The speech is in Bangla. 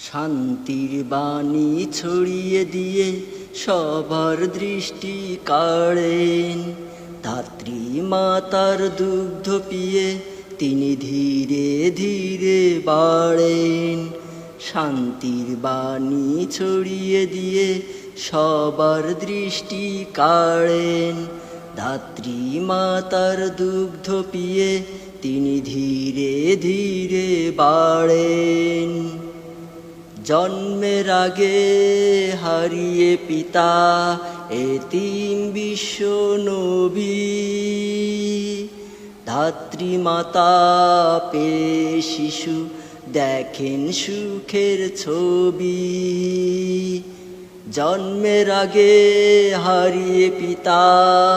শান্তির বাণী ছড়িয়ে দিয়ে সবার দৃষ্টি কাড়েন। ধাত্রী মাতার দুগ্ধ পিয়ে তিনি ধীরে ধীরে বাড়েন। শান্তির বাণী ছড়িয়ে দিয়ে সবার দৃষ্টি কাড়েন। ধাত্রী মাতার দুগ্ধ পিয়ে তিনি ধীরে ধীরে বাড়েন। জন্মের আগে হারিয়ে পিতা এতিম বিশ্ব নবী, ধাত্রী মাতা পেয়ে শিশু দেখেন সুখের ছবি। জন্মের আগে হারিয়ে পিতা